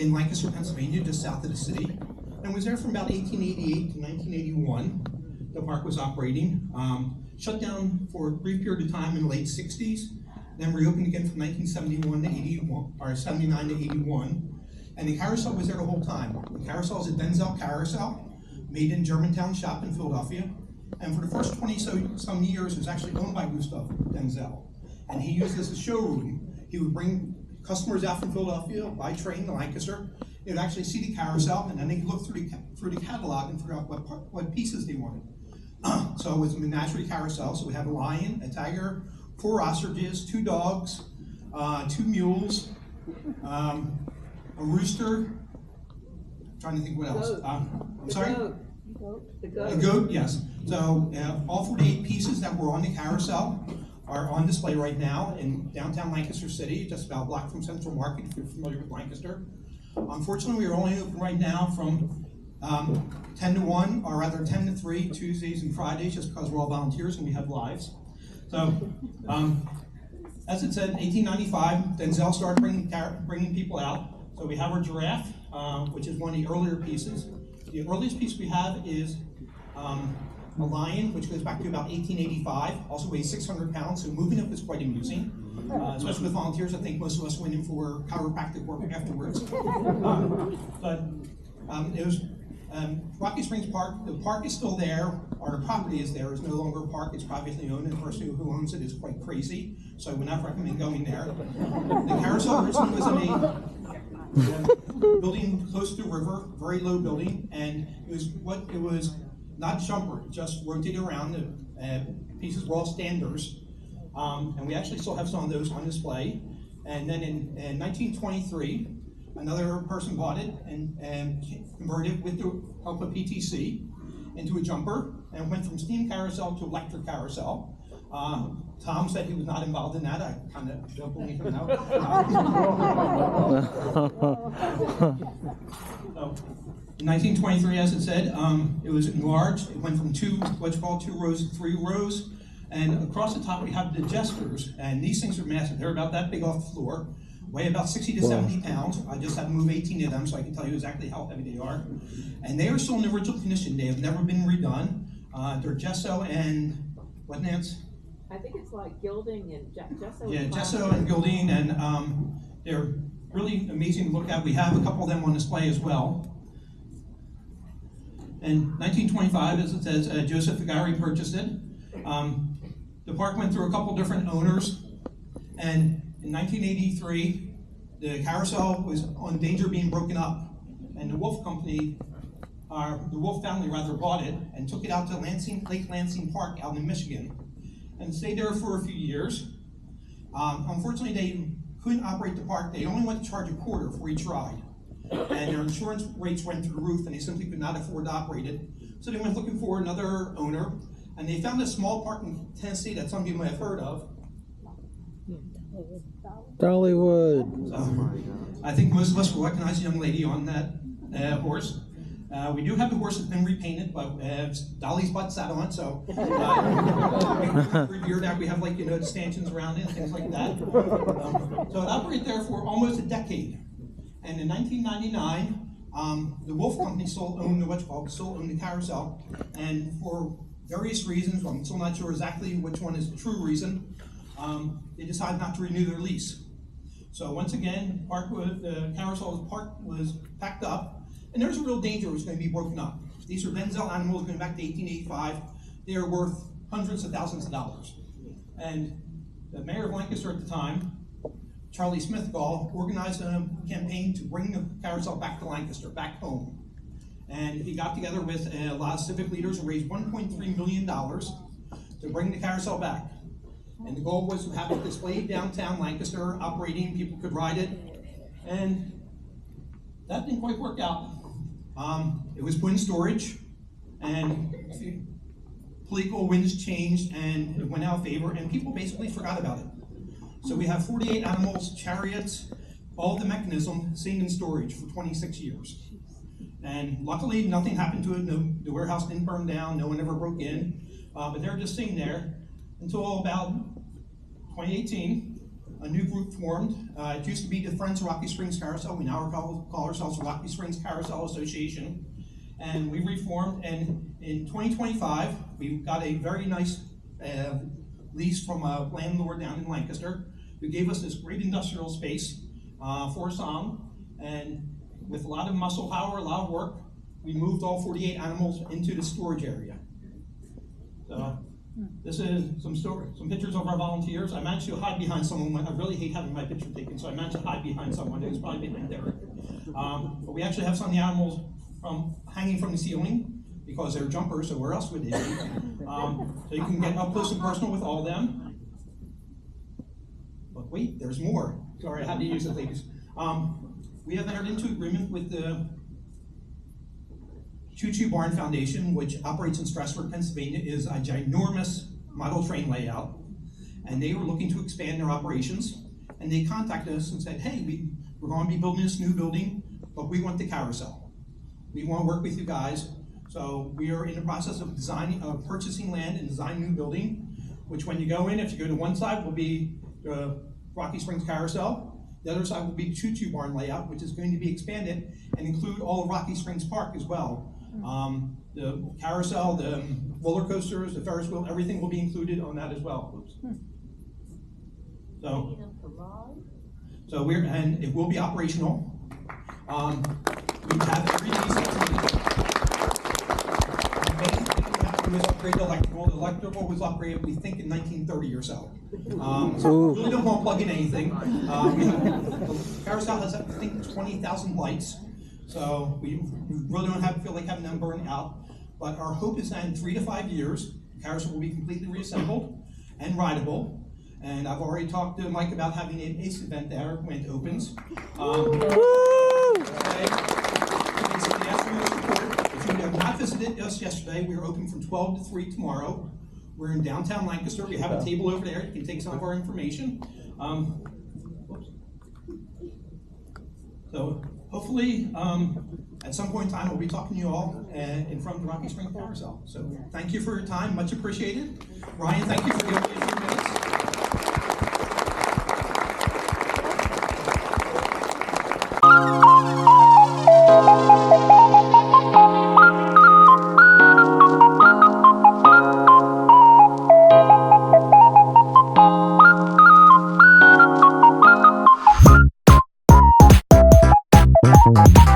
in Lancaster, Pennsylvania, just south of the city, and was there from about 1888 to 1981. The park was operating. Shut down for a brief period of time in the late 60s, then reopened again from 1971 to 81, or 79 to 81. And the carousel was there the whole time. The carousel is a Denzel carousel, made in Germantown shop in Philadelphia. And for the first 20-some years, it was actually owned by Gustav Denzel. And he used this as a showroom. He would bring customers out from Philadelphia by train to Lancaster. They would actually see the carousel, and then they could look through the catalog and figure out what pieces they wanted. So it was a menagerie carousel. So we have a lion, a tiger, 4 ostriches, 2 dogs, 2 mules, a rooster. I'm trying to think what else. I'm sorry? The goat. A goat, yes. So all 48 pieces that were on the carousel are on display right now in downtown Lancaster City, just about a block from Central Market, if you're familiar with Lancaster. Unfortunately, we are only open right now from 10 to 1, or rather 10 to 3, Tuesdays and Fridays, just because we're all volunteers and we have lives. So, as it said, 1895, Denzel started bringing people out. So we have our giraffe, which is one of the earlier pieces. The earliest piece we have is a lion, which goes back to about 1885, also weighs 600 pounds, so moving up is quite amusing. Especially with volunteers, I think most of us went in for chiropractic work afterwards. It was Rocky Springs Park. The park is still there, or the property is there. It's no longer a park, it's privately owned, and the person who owns it is quite crazy, so I would not recommend going there. The carousel originally was in a building close to the river, very low building, and it was not jumper, it just rotated around. The pieces were all standers, and we actually still have some of those on display. And then in 1923, another person bought it and converted it with the help of PTC into a jumper, and went from steam carousel to electric carousel. Tom said he was not involved in that. I kind of don't believe him now. In 1923, as it said, it was enlarged. It went from 2 rows to 3 rows. And across the top, we have the jesters. And these things are massive. They're about that big off the floor, weigh about 60 to 70 pounds. I just had to move 18 of them so I can tell you exactly how heavy they are. And they are still in the original condition. They have never been redone. They're gesso and, what, Nance? I think it's like gilding and gesso. Yeah, gesso and gilding, and they're really amazing to look at. We have a couple of them on display as well. In 1925, as it says, Joseph Figari purchased it. The park went through a couple different owners, and in 1983, the carousel was on danger of being broken up, and the Wolf Company, the Wolf family rather, bought it and took it out to Lake Lansing Park out in Michigan, and stayed there for a few years. Unfortunately, they couldn't operate the park. They only went to charge a quarter for each ride, and their insurance rates went through the roof, and they simply could not afford to operate it. So they went looking for another owner, and they found a small park in Tennessee that some of you might have heard of. Dollywood. So, I think most of us will recognize the young lady on that horse. We do have the horse that's been repainted, but Dolly's butt sat on, so we revere that. We have, like, the stanchions around it and things like that. So it operated there for almost a decade. And in 1999, the Wolf Company still owned the carousel, and for various reasons, I'm still not sure exactly which one is the true reason, they decided not to renew their lease. So once again, the carousel was packed up, and there's a real danger it was going to be broken up. These are Denzel animals going back to 1885. They are worth hundreds of thousands of dollars. And the mayor of Lancaster at the time, Charlie Smithgall, organized a campaign to bring the carousel back to Lancaster, back home. And he got together with a lot of civic leaders and raised $1.3 million to bring the carousel back. And the goal was to have it displayed downtown Lancaster, operating, people could ride it. And that didn't quite work out. It was put in storage, and political winds changed, and it went out of favor, and people basically forgot about it. So we have 48 animals, chariots, all the mechanism sitting in storage for 26 years. And luckily, nothing happened to it. The warehouse didn't burn down. No one ever broke in. But they're just sitting there until about 2018. a new group formed. It used to be the Friends of Rocky Springs Carousel. We now call ourselves the Rocky Springs Carousel Association. And we reformed, and in 2025, we got a very nice lease from a landlord down in Lancaster who gave us this great industrial space for a song. And with a lot of muscle power, a lot of work, we moved all 48 animals into the storage area. So this is some pictures of our volunteers. I managed to hide behind someone. I really hate having my picture taken, so I managed to hide behind someone. It was probably behind Derek. But we actually have some of the animals hanging from the ceiling because they're jumpers, so where else would they be? So you can get up close and personal with all of them. But wait, there's more. Sorry, I had to use it, ladies. We have entered into agreement with the Choo Choo Barn Foundation, which operates in Strasburg, Pennsylvania, is a ginormous model train layout. And they were looking to expand their operations. And they contacted us and said, hey, we're going to be building this new building, but we want the carousel. We want to work with you guys. So we are in the process of purchasing land and designing a new building, which when you go in, if you go to one side will be the Rocky Springs Carousel. The other side will be the Choo Choo Barn layout, which is going to be expanded and include all of Rocky Springs Park as well. The carousel, the roller coasters, the Ferris wheel, everything will be included on that as well. Oops. So and it will be operational. We have 3 days activity. The main thing we have to do is upgrade the electrical. The electrical was upgraded, we think, in 1930 or so. So we really don't want to plug in anything. The carousel has, I think, 20,000 lights. So we really don't feel like having them burn out. But our hope is that in 3 to 5 years, the carousel will be completely reassembled and rideable. And I've already talked to Mike about having an ACE event there when it opens. If you have not visited us yesterday, we are open from 12 to 3 tomorrow. We're in downtown Lancaster. We have a table over there. You can take some of our information. So hopefully, at some point in time, we'll be talking to you all in front of the Rocky Springs Carousel. So thank you for your time. Much appreciated. Ryan, thank you for giving me a few minutes. We'll be right back.